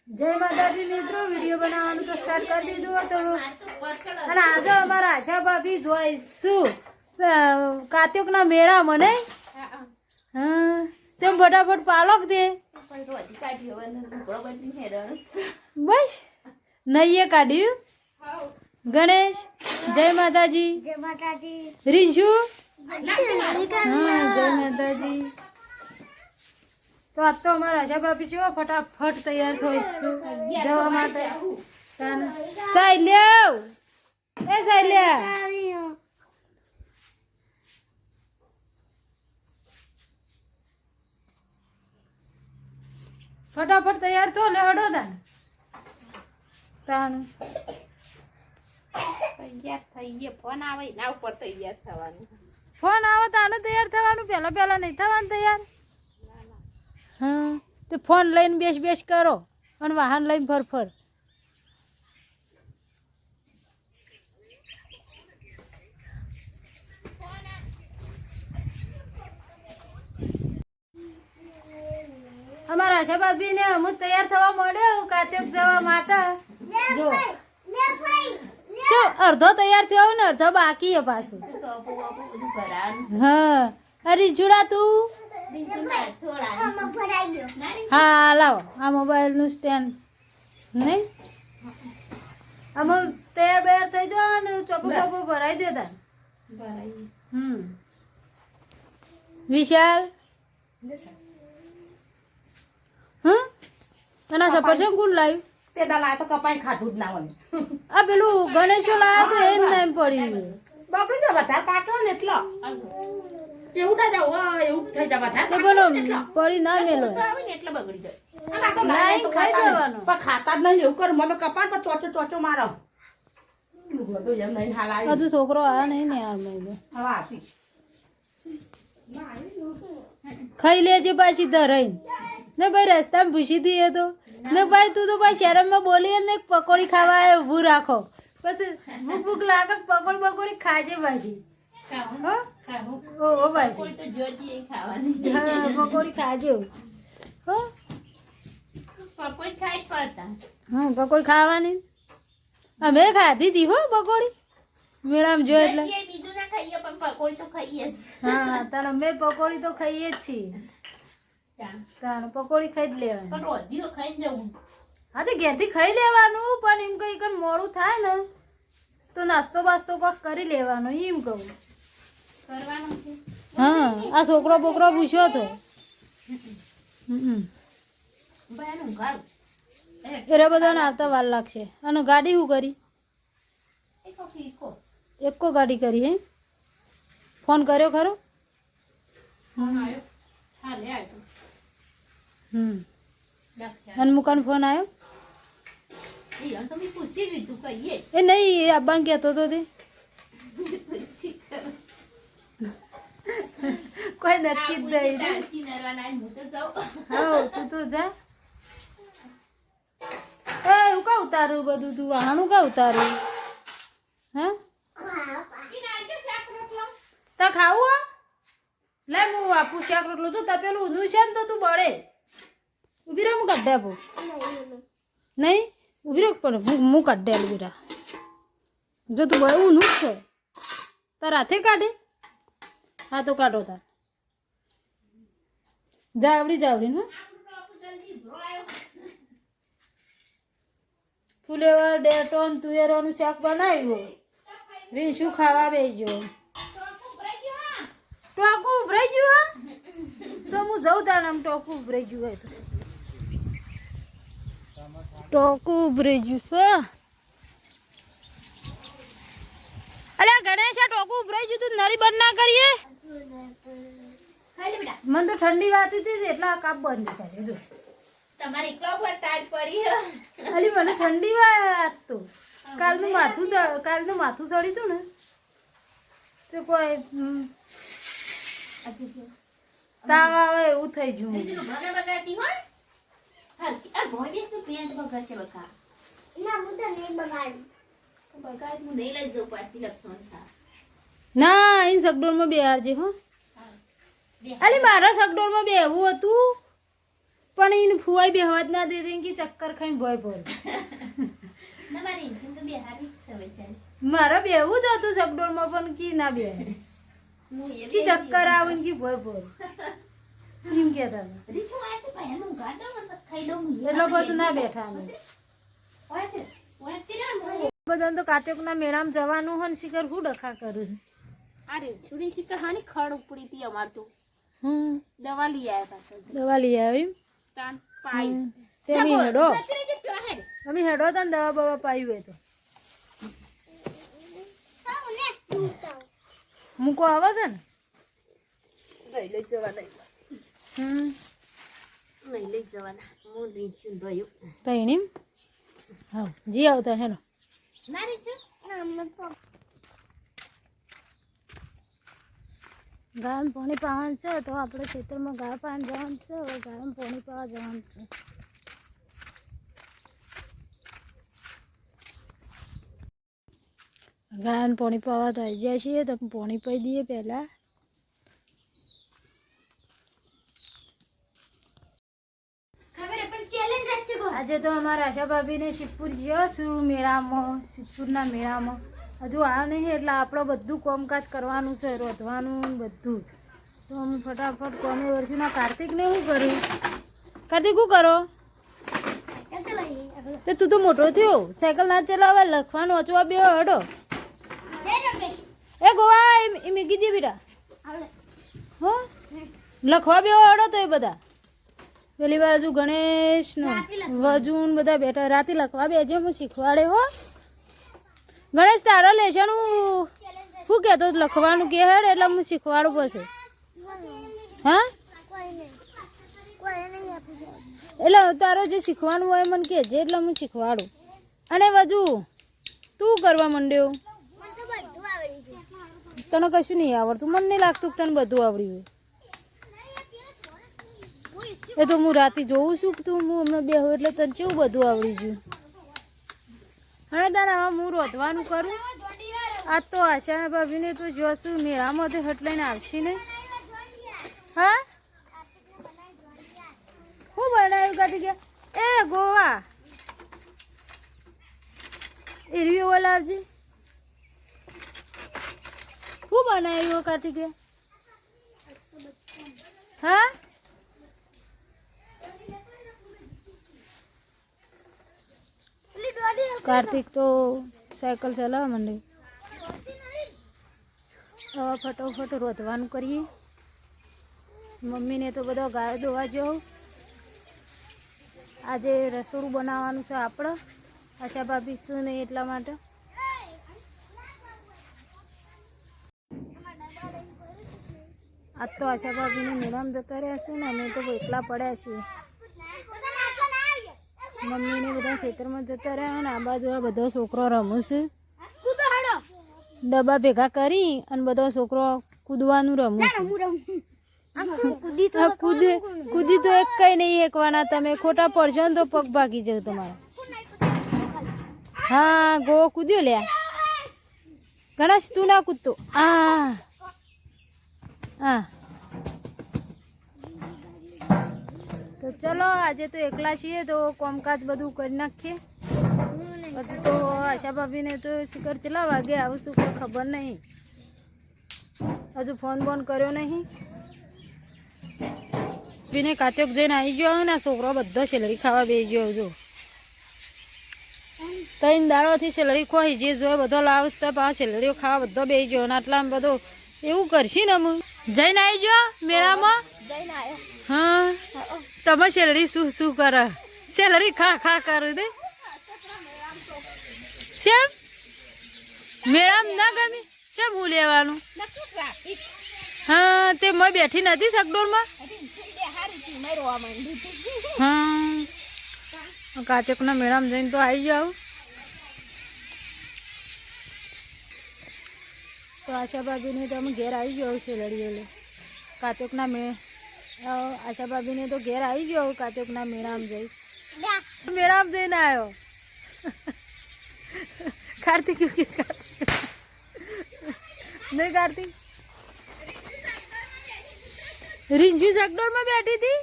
જય માતાજી મિત્રો, વિડીયો બનાવવાનું તો સ્ટાર્ટ કરી દીધું હતું અને આજે અમારા આશા ભાભી જોઈશું કાર્તિકના મેળા મને હા તેમ ફટાફટ પાલક દે બસ નહીએ કાઢ્યું. ગણેશ જય માતાજી. જય માતાજી. રીંશુ હા જય માતાજી. તો આજ તો અમારા આશા ભાભી છે ફટાફટ તૈયાર થઈશું જવા માટે. સાયલ્યા એ સાયલ્યા ફટાફટ તૈયાર થો લે હડો તાન તૈયાર થઈ ગયા. ફોન આવે એના ઉપર તૈયાર થવાનું. ફોન આવે તાને તૈયાર થવાનું, પહેલા પહેલા નહીં થવાનું તૈયાર. હા તો ફોન લઈને બેસ કરો અને વાહન લઈને ફર. અમારા આશા ભાભી ને અમુક તૈયાર થવા મળ્યો કાર્તિક જવા માટે. જો શું અડધો તૈયાર થયો ને અડધો બાકી હે પાછું. હા અરે જુડા તું હા લાવો આ મોબાઈલ નું સ્ટેન્ડ નહીં આમાં તૈયાર થઈ જાઓ ને ચોપો ભરાઈ દો તાર. વિશાલ હા એના સફરજન કોણ લાવ્યું? તે દાલા તો કપાઈ ખાધું જ ના હોય. આ પેલું ગણેશ લાવ્યો તો એમ નામ પડી બગડી જાય વધારે પાકો ને એટલો એવું થઈ જાવ એવું થઈ જાય વધારે તો બોલો પડી ના મેલો આવે ને એટલે બગડી જાય. નહીં ખાઈ જવાનું. પણ ખાતા જ નહીં એવું કર મને કપાળ પર ચોચો મારો બધું એમ નહીં હાલ આવી હજુ છોકરો આ નહીં ને આ મહિને હવે આપી ખાઈ લેજે પાછી ધરાઈને ને ભાઈ રસ્તામાં ભૂસી દઈએ તો ને ભાઈ તું તો ભાઈ શરમમાં બોલીએ ને પકોડી ખાવા આવે ઊભું રાખો પછી ભૂખ લાગે પકોડી ખાજે પાછી. હો પાછી હા પકોડી ખાજે હો. હા પકોડી ખાવાની અમે ખાધી હતી હો પકોડી મેળામાં જો એટલે. હા તાર અમે પકોડી તો ખાઈએ જ છીએ. તાર પકોડી ખાઈ જ લેવાની. હા તો ઘેરથી ખાઈ લેવાનું પણ એમ કઈ મોડું થાય ને તો નાસ્તો બાસ્તો પાક કરી લેવાનો એમ કહું. હા આ છોકરો બોકરો પૂછ્યો તો એરા બધાને આવતા વાર લાગશે. અને ગાડી શું કરી? એકો ગાડી કરી હે? ફોન કર્યો ખરો? હનમુકાન ફોન આવ્યો? એ નહીં આબાને કહેતો તો તે કોઈ નક્કી જ નહીં. હા તું તો જા. એ હું કા ઉતારું બધું તું વાહણું કા ઉતારું? હા તો ખાવું લે હું આપું શાક રોટલું તું તપેલું ઊંધું છે ને તો તું બળે. ઉભી રહે હું કાઢી આપું. નહીં ઉભી રહે પણ હું કાઢી આલું બેટા. જો તું બળે ઊંધું જ છે તાર હાથે કાઢે. હા તો કાઢો તાર જાવડી ને ફુલેવર ડેટોન તુવેરોનું શાક બનાવ્યું. રીંછું ખાવા બેસજો. ટોકું ઉભરાઈ ગયું હા તો હું જઉં તાણ આમ ટોકું ઉભરાઈ ગયું હોય તો ટોકું ઉભરાઈ ગયું છે. અરે ગણેશ આ ટોકું ઉભરાઈ ગયું તું નળી બંધ ના કરીએ. મને તો ઠંડી વાતી હતી એટલા કાપ બંધ કરે જો તમારી કપડ ટાઈટ પડી અલી મને ઠંડી વાત તો કાલનું માથું સડી તું ને તો કોઈ તાવ આવે એવું થઈ ગયું. બગાડતી હોય આ ભોયસ નું પેન્ટ બગાડશે બકા ના હું તો નહીં બગાડું. બગાડ હું દઈ લઈ જાઉં પાછી લપસણ થા ના અહીં સગડોળમાં બેહારજે હો. અલી મારા સગડોળમાં બેહવું હતું પણ પણ એને ફુવાઈ બે હવા જ ના દે દે કે ચક્કર ખાઈને ભોય પર મારા બેવું જ હતું સગડોળમાં પણ કી ના બે કે ચક્કર આવે ને કે ભોય પર એમ કહેતા એટલે પછી ના બેઠા અમે બધાને તો કાતકના મેળામાં જવાનું હોય ને શિખર હું ડખા કરું અરે છુરી શીખર હાની ખડ ઉપડી હતી અમાર તો દવા લઈ આયા પાછળ દવા લઈ આવી તાન પાઈ તે હેડો અમે હેડો હતા ને દવા બવા પાઈ હોય તો મૂકો આવે છે ને લઈ જવાના નહીં લઈ જવાના હું રીચું ભયું તઈ હા જી આવતા હેલો ના રીચું ગાયમ પાણી પાવાનું છે તો આપણે ખેતરમાં ગાય પાણી જવાનું છે હવે ગાયમ પાણી પાવા જવાનું છે ગાયન પાણી પાવા તો આવી જાય છીએ તો પાણી પાઈ દઈએ પહેલાં આજે તો અમારા આશા ભાભીને શિવપુર જ્યો છું મેળામાં શિવપુરના મેળામાં હજુ આવ્યો નહીં એટલે આપણે બધું કામકાજ કરવાનું છે રોધવાનું બધું જ તો અમે ફટાફટ કોમે વર્ષીના કાર્તિકને શું કર્યું કાર્તિક શું કરો તો તું તો મોટો થયો સાયકલ ના ચલાવે લખવાનું વાંચવા બે હડો એ ગોવા એ મૂકી દે બેટા હો લખવા બે હડો તો એ બધા પેલી બાજુ ગણેશનું વજુન બધા બેઠા રાતે લખવા બેજો હું શીખવાડે હો ગણેશ તારા લેશનું શું કહેતો લખવાનું કે હેડ એટલે હું શીખવાડું પછી હા એટલે તારો જે શીખવાનું હોય મને કહેજે એટલે હું શીખવાડું અને વજુ તું કરવા માંડ્યો તને કશું નહીં આવડતું મને નહીં લાગતું કે તને બધું આવડ્યું એ તો હું રાતે જોઉં છું કે તું હું હમણાં બે એટલે તને કેવું બધું આવડી ગયું અને તારે હવે હું રોધવાનું કરું આજ તો આશા ભાભીને તો જોશું મેળામાં તો હટ લઈને આવશે ને હા શું બનાવ્યું કાઢી ગયા એ ગોવા એરવી ઓલા આવજે શું બનાવ્યું કાઢી ગયા હા કાર્તિક તો સાયકલ ચલાવવા માંડે હવે ફટોફટ રોધવાનું કરીએ મમ્મીને તો બધો ગાય દોવા જવું આજે રસોડું બનાવવાનું છે આપણે આશા ભાભી શું નહીં એટલા માટે આજ તો આશા ભાભીને મેળામાં જતા રહ્યા છે ને અમે તો એકલા પડ્યા છીએ મમ્મીને બધા ખેતરમાં જતા રહ્યા અને આ બાજુ આ બધો છોકરો રમે છે ડબ્બા ભેગા કરી અને બધો છોકરો કૂદવાનું રમું કૂદી તો એક કઈ નહીં હેકવાના તમે ખોટા પડશો ને તો પગ ભાગી જાવ તમારા હા ગો કૂદ્યો લ્યા ગણેશ તું ના કૂદતો હા હા તો ચલો આજે તો એકલા છીએ તો કામકાજ બધું કરી નાખીએ પછી તો આશા ભાભીને તો શિખર ચલા વાગે આવશું કોઈ ખબર નહીં હજુ ફોન બોન કર્યો નહીં બીને કાત્યોક જઈને આવી ગયો ને છોકરો બધો સેલરી ખાવા બેસી ગયો જો 3 દાડોથી સેલરી ખોઈ જે જોયે બધો લાવ તો પાછો સેલરીઓ ખાવા બધો બેસી ગયો ને આટલામાં બધો એવું કરશી ને હું જઈને આવી ગયો મેળામાં જઈને આવ્યો હા તમે સેલરી શું કરે સેલરી ખા ખા કરું દે શેમ મેળામાં ના ગમે શેમ હું લેવાનું હા તે મેં બેઠી નથી સગડોળમાં હા કાચકના મેળામાં જઈને તો આવી જાવ તો આશા ભાભીને તો અમે ઘેર આવી જાવ સેલરી લે કાચકના આશા ભાભીને તો ઘેર આવી ગયો કાચકના મેળામાં જઈ મેળામાં જઈને આવ્યો કાર્તિક નહીં કાર્તિક રીંજુ સગડોળમાં બેઠી હતી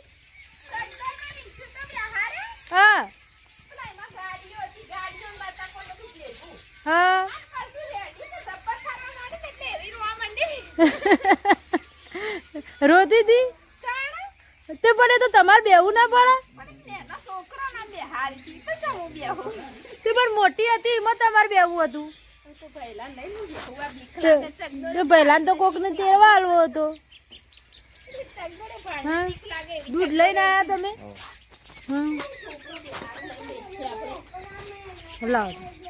રોતી હતી તે પડે તો તમારે બેવું ના પડે તે પણ મોટી હતી એમાં તમારે બેવું હતું તો પહેલા તો કોક ને તેડવા આલવો હતો હા દૂધ લઈને આયા તમે લાવો